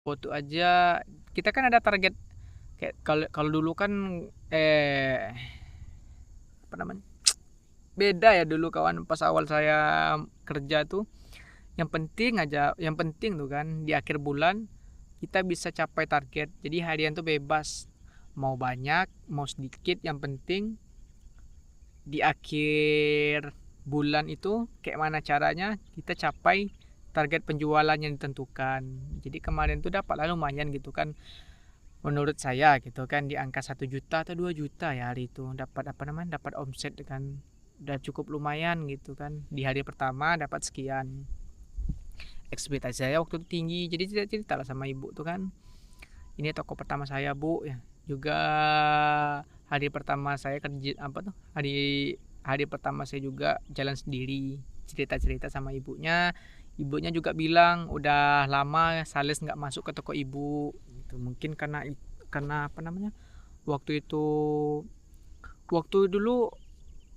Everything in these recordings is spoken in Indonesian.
foto aja kita kan ada target, kayak kalau kalau dulu kan apa namanya, beda ya dulu kawan. Pas awal saya kerja tuh yang penting tuh kan di akhir bulan kita bisa capai target. Jadi harian tuh bebas, mau banyak mau sedikit, yang penting di akhir bulan itu kayak mana caranya kita capai target penjualan yang ditentukan. Jadi kemarin tuh dapat lumayan gitu kan, menurut saya gitu kan, di angka 1 juta atau 2 juta ya hari itu, dapat apa namanya, dapat omset kan, udah cukup lumayan gitu kan. Di hari pertama dapat sekian, ekspektasi saya waktu itu tinggi. Jadi cerita lah sama ibu tuh kan, ini toko pertama saya bu ya, juga hari pertama saya kerja apa tuh, hari hari pertama saya juga jalan sendiri. Cerita-cerita sama ibunya, ibunya juga bilang udah lama sales nggak masuk ke toko ibu gitu. Mungkin karena apa namanya, waktu itu, waktu dulu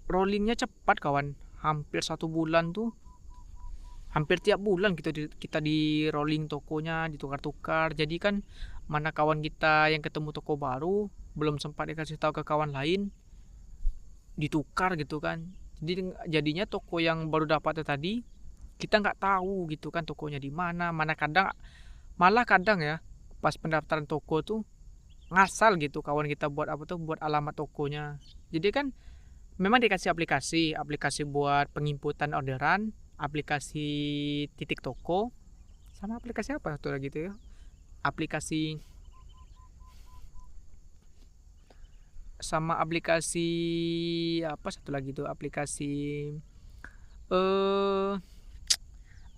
rollingnya cepat kawan, hampir 1 bulan tuh, hampir tiap bulan kita di rolling tokonya, ditukar-tukar. Jadi kan mana kawan kita yang ketemu toko baru belum sempat dikasih tahu ke kawan lain, ditukar gitu kan. Jadi jadinya toko yang baru dapat tadi kita nggak tahu gitu kan tokonya di mana. Malah kadang ya pas pendaftaran toko tuh ngasal gitu kawan kita buat apa tuh, buat alamat tokonya. Jadi kan memang dikasih aplikasi buat penginputan orderan, aplikasi titik toko, sama aplikasi apa satu lagi tuh ya, aplikasi, sama aplikasi apa satu lagi tuh, eh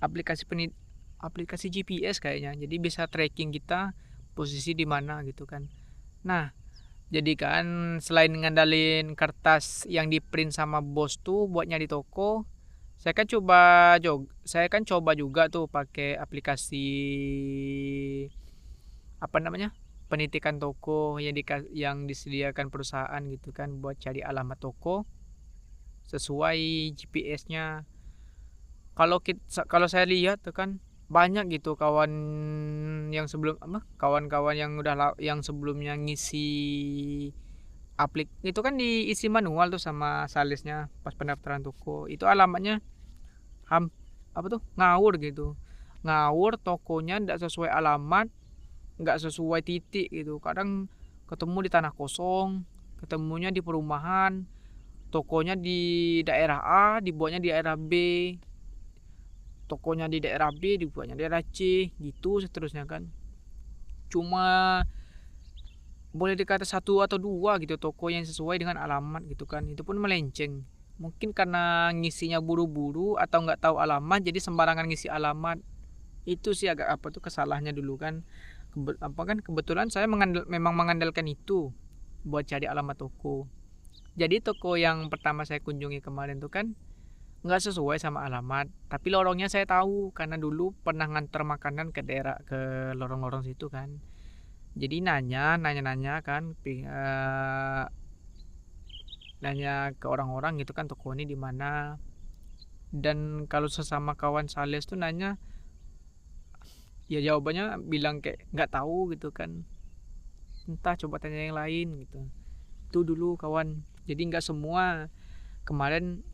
aplikasi aplikasi GPS kayaknya. Jadi bisa tracking kita posisi di mana gitu kan. Nah, jadi kan selain ngandalin kertas yang di print sama bos tuh buat nyari toko, saya kan coba juga tuh pakai aplikasi apa namanya, penitikan toko yang disediakan perusahaan gitu kan, buat cari alamat toko sesuai GPS-nya. Kalau saya lihat tuh kan banyak gitu kawan yang sebelum apa, kawan-kawan yang sebelumnya ngisi itu kan diisi manual tuh sama salesnya pas pendaftaran toko. Itu alamatnya ham apa tuh, ngawur gitu, ngawur, tokonya nggak sesuai alamat, nggak sesuai titik gitu. Kadang ketemu di tanah kosong, ketemunya di perumahan, tokonya di daerah A dibuatnya di daerah B, tokonya di daerah B dibuatnya di daerah C, gitu seterusnya kan. Cuma boleh dikata satu atau dua gitu toko yang sesuai dengan alamat gitu kan, itu pun melenceng. Mungkin karena ngisinya buru-buru atau nggak tahu alamat, jadi sembarangan ngisi alamat. Itu sih agak apa tuh kesalahannya dulu kan. Kebetulan saya memang mengandalkan itu buat cari alamat toko. Jadi toko yang pertama saya kunjungi kemarin tuh kan nggak sesuai sama alamat, tapi lorongnya saya tahu karena dulu pernah nganter makanan ke lorong-lorong situ kan. Jadi nanya kan, nanya ke orang-orang gitu kan toko ini di mana. Dan kalau sesama kawan sales tuh nanya, ya jawabannya bilang kayak nggak tahu gitu kan, entah coba tanya yang lain gitu. Itu dulu kawan. Jadi nggak semua kemarin,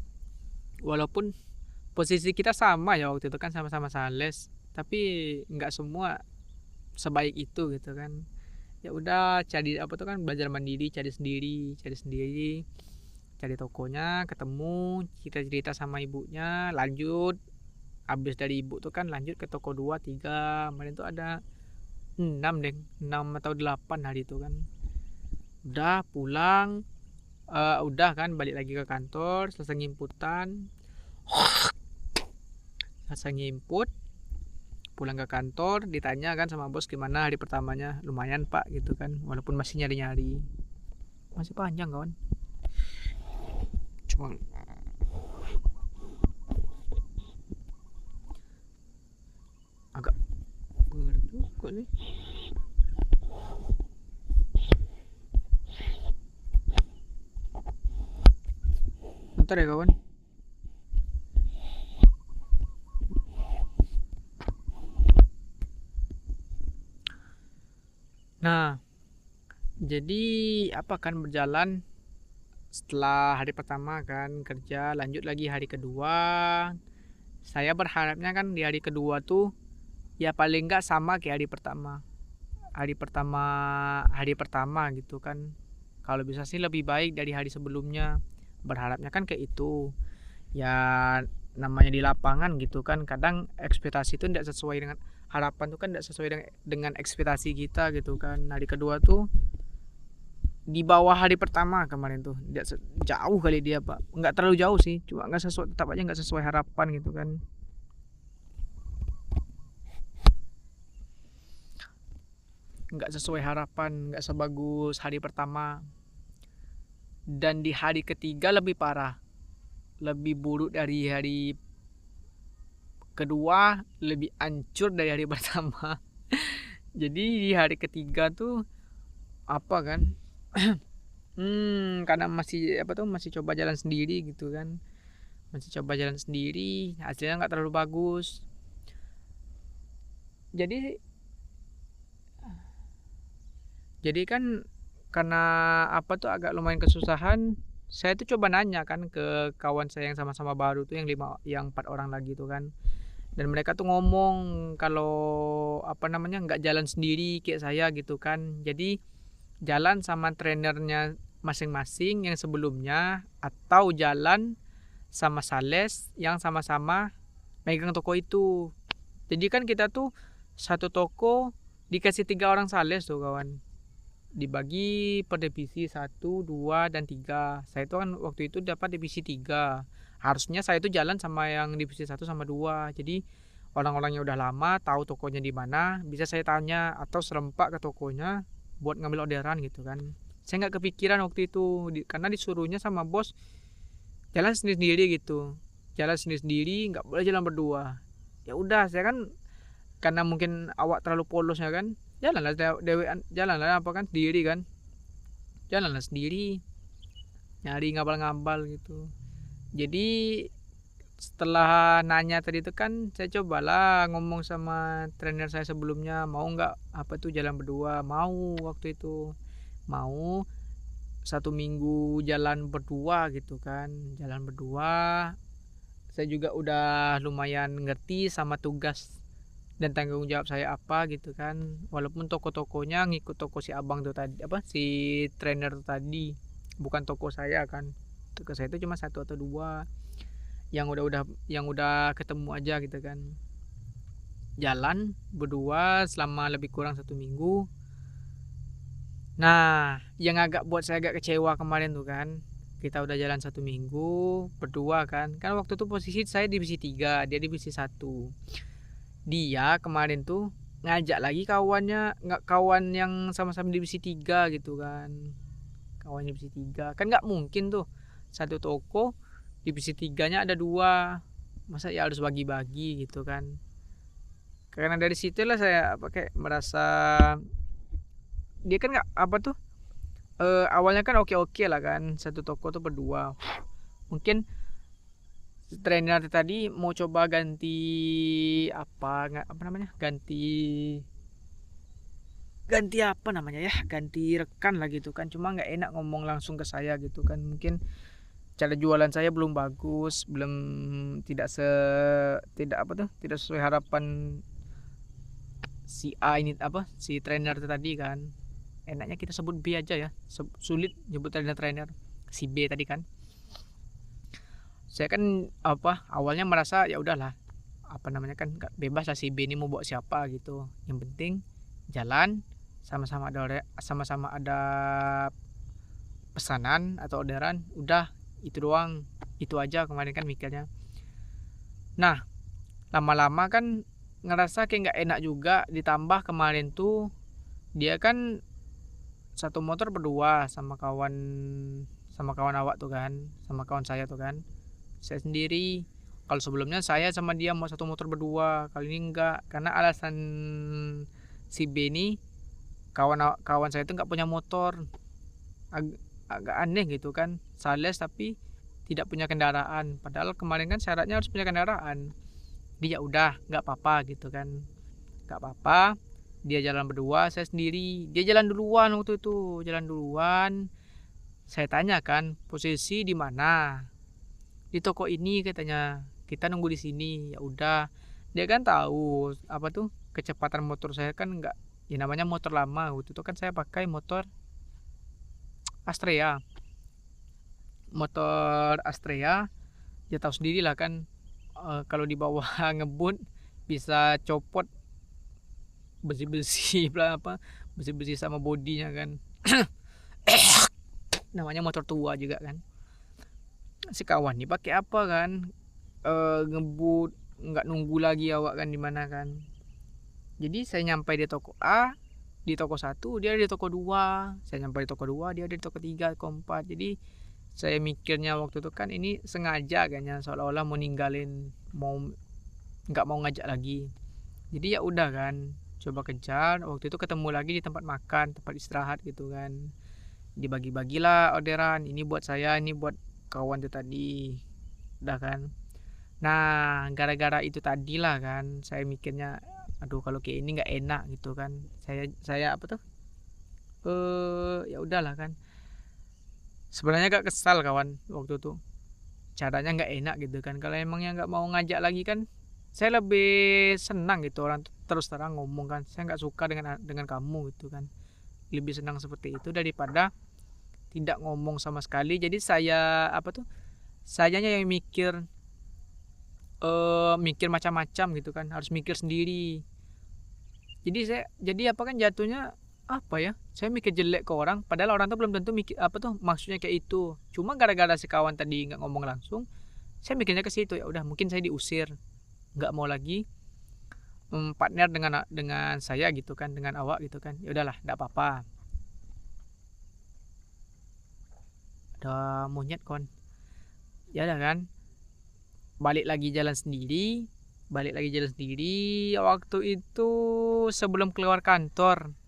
walaupun posisi kita sama ya waktu itu kan, sama-sama sales, tapi nggak semua sebaik itu gitu kan. Ya udah cari apa tuh kan, belajar mandiri, cari sendiri, cari tokonya, ketemu, kita cerita sama ibunya, lanjut. Habis dari ibu tuh kan lanjut ke toko 2 3, kemarin tuh ada 6 atau 8 hari itu kan. Udah pulang, udah kan balik lagi ke kantor, selesai ngimput, pulang ke kantor, ditanya kan sama bos gimana hari pertamanya. Lumayan pak gitu kan, walaupun masih nyari-nyari, masih panjang kawan. Cuma agak juga nih. Bentar ya kawan. Nah, jadi apa kan berjalan setelah hari pertama kan kerja, lanjut lagi hari kedua. Saya berharapnya kan di hari kedua tuh ya paling nggak sama kayak hari pertama. Hari pertama gitu kan. Kalau bisa sih lebih baik dari hari sebelumnya. Berharapnya kan kayak itu. Ya namanya di lapangan gitu kan, kadang ekspektasi itu tidak sesuai dengan harapan tuh kan, tidak sesuai dengan ekspektasi kita gitu kan. Hari kedua tuh di bawah hari pertama kemarin tuh, tidak jauh kali dia pak, nggak terlalu jauh sih, cuma nggak sesuai, tetap aja nggak sesuai harapan gitu kan. Nggak sesuai harapan, nggak sebagus hari pertama. Dan di hari ketiga lebih parah, lebih buruk dari hari kedua, lebih hancur dari hari pertama. Jadi di hari ketiga tuh apa kan, karena masih apa tuh, masih coba jalan sendiri gitu kan, masih coba jalan sendiri, hasilnya nggak terlalu bagus. Jadi kan karena apa tuh agak lumayan kesusahan, saya tuh coba nanya kan ke kawan saya yang sama-sama baru tuh, yang 4 orang lagi tuh kan. Dan mereka tuh ngomong kalau apa namanya, nggak jalan sendiri kayak saya gitu kan. Jadi jalan sama trenernya masing-masing yang sebelumnya, atau jalan sama sales yang sama-sama megang toko itu. Jadi kan kita tuh satu toko dikasih 3 orang sales tuh kawan, dibagi per divisi 1, 2, dan 3. Saya itu kan waktu itu dapat divisi 3. Harusnya saya itu jalan sama yang divisi 1 sama 2. Jadi orang-orang yang udah lama tahu tokonya di mana, bisa saya tanya atau serempak ke tokonya buat ngambil orderan gitu kan. Saya nggak kepikiran waktu itu karena disuruhnya sama bos jalan sendiri-sendiri gitu. Jalan sendiri-sendiri, nggak boleh jalan berdua. Ya udah, saya kan karena mungkin awak terlalu polosnya kan, jalanlah apa kan sendiri kan, jalanlah sendiri, nyari ngabal-ngabal gitu. Jadi setelah nanya tadi itu kan, saya cobalah ngomong sama trainer saya sebelumnya, mau nggak apa tuh jalan berdua. Mau, waktu itu mau 1 minggu jalan berdua gitu kan, jalan berdua. Saya juga udah lumayan ngerti sama tugas dan tanggung jawab saya apa gitu kan, walaupun toko-tokonya ngikut toko si abang tuh tadi, apa si trainer tuh tadi, bukan toko saya kan. Toko saya itu cuma 1 atau 2 yang udah ketemu aja gitu kan. Jalan berdua selama lebih kurang 1 minggu. Nah, yang agak buat saya agak kecewa kemarin tuh kan, kita udah jalan 1 minggu berdua kan waktu itu posisi saya divisi 3, dia divisi 1. Dia kemarin tuh ngajak lagi kawannya, nggak, kawan yang sama-sama divisi 3 gitu kan, kawan divisi 3 kan, nggak mungkin tuh satu toko divisi 3-nya ada 2, masa ya harus bagi-bagi gitu kan. Karena dari situlah saya apa kayak merasa dia kan nggak apa tuh, awalnya kan oke lah kan, satu toko tuh berdua. Mungkin trainer tadi mau coba ganti apa namanya, ganti apa namanya ya, ganti rekan lah gitu kan, cuma nggak enak ngomong langsung ke saya gitu kan. Mungkin cara jualan saya belum bagus, belum, tidak apa tuh, tidak sesuai harapan si A ini, apa si trainer tadi kan. Enaknya kita sebut B aja ya, sulit nyebut trainer si B tadi kan. Saya kan apa awalnya merasa ya udahlah, apa namanya kan, bebas lah si B ini mau bawa siapa gitu, yang penting jalan, sama-sama ada pesanan atau orderan, udah itu doang, itu aja kemarin kan mikirnya. Nah, lama-lama kan ngerasa kayak nggak enak juga, ditambah kemarin tuh dia kan satu motor berdua sama kawan awak tuh kan, sama kawan saya tuh kan, saya sendiri. Kalau sebelumnya saya sama dia mau satu motor berdua, kali ini enggak, karena alasan si B ini, kawan saya itu nggak punya motor. Agak aneh gitu kan, sales tapi tidak punya kendaraan, padahal kemarin kan syaratnya harus punya kendaraan. Dia udah nggak apa-apa gitu kan, nggak apa-apa, Dia jalan berdua, saya sendiri. Dia jalan duluan waktu itu, jalan duluan. Saya tanya kan, posisi di mana? Di toko ini katanya. Kita nunggu di sini. Ya udah. Dia kan tahu apa tuh kecepatan motor saya kan nggak, ya namanya motor lama. Waktu itu kan saya pakai motor Astrea. Motor Astrea, ya tahu sendiri lah kan, kalau di bawah ngebut bisa copot besi-besi apa, besi-besi sama bodinya kan. Namanya motor tua juga kan. Si kawan nih pakai apa kan, ngebut nggak nunggu lagi awak kan di mana kan. Jadi saya nyampe di toko A, di toko 1 dia di toko 2, saya nyampe di toko 2 dia ada di toko 3, toko 4. Jadi saya mikirnya waktu itu kan ini sengaja kayaknya, seolah-olah mau ninggalin, mau nggak mau ngajak lagi. Jadi ya udah kan, coba kejar. Waktu itu ketemu lagi di tempat makan, tempat istirahat gitu kan. Dibagi-bagilah orderan, ini buat saya, ini buat kawan tuh tadi. Udah kan. Nah, gara-gara itu tadi lah kan, saya mikirnya, aduh kalau kayak ini nggak enak gitu kan. Saya apa tuh? Ya udahlah kan. Sebenarnya gak kesal kawan waktu itu. Caranya nggak enak gitu kan. Kalau emangnya nggak mau ngajak lagi kan, saya lebih senang gitu orang terus terang ngomong kan. Saya nggak suka dengan kamu gitu kan. Lebih senang seperti itu daripada tidak ngomong sama sekali. Jadi saya apa tuh? Sayanya yang mikir, mikir macam-macam gitu kan, harus mikir sendiri. Jadi apa kan jatuhnya apa ya, saya mikir jelek ke orang padahal orang tuh belum tentu mikir apa tuh maksudnya kayak itu. Cuma gara-gara si kawan tadi nggak ngomong langsung, saya mikirnya ke situ. Ya udah, mungkin saya diusir, nggak mau lagi partner dengan saya gitu kan, dengan awak gitu kan. Ya udahlah, nggak apa-apa. Ada monyet kon. Ya udah kan, balik lagi jalan sendiri. Waktu itu sebelum keluar kantor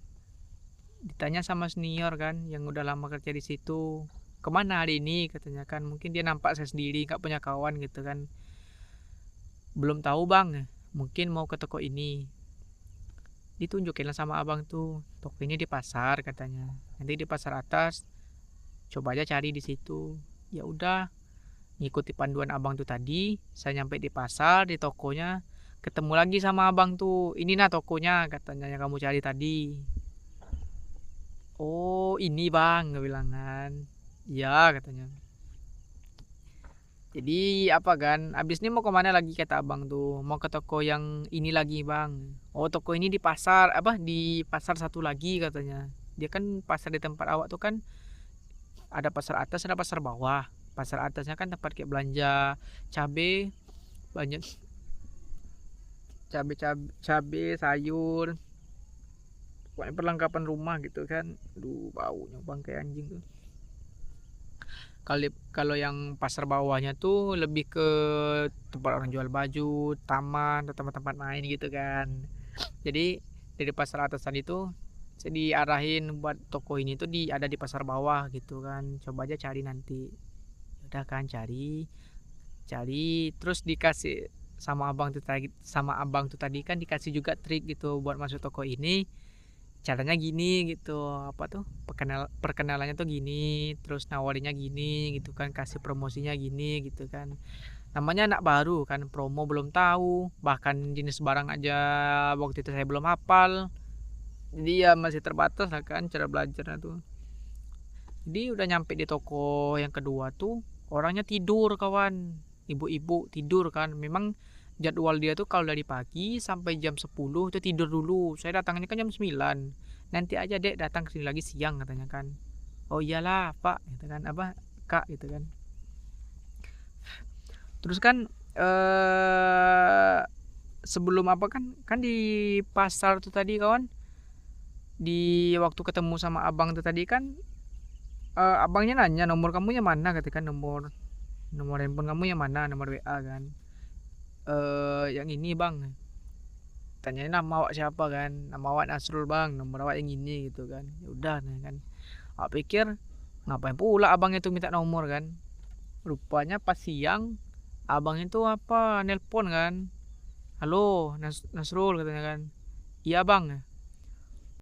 ditanya sama senior kan yang udah lama kerja di situ, kemana hari ini katanya kan. Mungkin dia nampak saya sendiri nggak punya kawan gitu kan. Belum tahu bang, mungkin mau ke toko ini. Ditunjukin sama abang tuh, toko ini di pasar katanya, nanti di pasar atas, coba aja cari di situ. Ya udah, ngikuti panduan abang tuh tadi. Saya nyampe di pasar, di tokonya ketemu lagi sama abang tuh. Ini nah tokonya katanya yang kamu cari tadi. Oh ini bang, nggak bilang kan. Iya katanya. Jadi apa kan, abis ini mau kemana lagi kata abang tuh, mau ke toko yang ini lagi bang. Oh toko ini di pasar apa, di pasar satu lagi katanya. Dia kan pasar di tempat awak tuh kan ada pasar atas, ada pasar bawah. Pasar atasnya kan tempat kayak belanja cabe, banyak cabe sayur, pokoknya perlengkapan rumah gitu kan. Aduh baunya bangkai anjing tuh. Kalau yang pasar bawahnya tuh lebih ke tempat orang jual baju, taman atau tempat-tempat main gitu kan. Jadi dari pasar atas tadi tuh saya diarahin buat toko ini tuh ada di pasar bawah gitu kan. Coba aja cari nanti. Udah kan, cari terus dikasih sama abang tuh tadi kan, dikasih juga trik gitu buat masuk toko ini. Caranya gini gitu, apa tuh, perkenalannya tuh gini, terus nawarinya gini gitu kan, kasih promosinya gini gitu kan. Namanya anak baru kan, promo belum tahu, bahkan jenis barang aja waktu itu saya belum hafal. Jadi ya masih terbatas lah kan cara belajarnya tuh. Jadi udah nyampe di toko yang kedua tuh, orangnya tidur kawan. Ibu-ibu tidur kan. Memang jadwal dia tuh kalau dari pagi sampai jam 10 itu tidur dulu. Saya datangnya kan jam 9. Nanti aja dek datang kesini lagi siang katanya kan. Oh iyalah pak gitu kan, apa kak gitu kan. Terus kan sebelum apa kan di pasar tuh tadi kawan, di waktu ketemu sama abang tuh tadi kan, abangnya nanya nomor kamu yang mana, katakan nomor handphone kamu yang mana, nomor WA kan. Yang ini bang, tanya nama awak siapa kan, nama awak Nasrul bang, nomor awak yang ini gitu kan. Ya udah kan, aku pikir ngapain pula abang itu minta nomor kan. Rupanya pas siang abang itu apa nelpon kan, halo Nasrul katanya kan. Iya bang,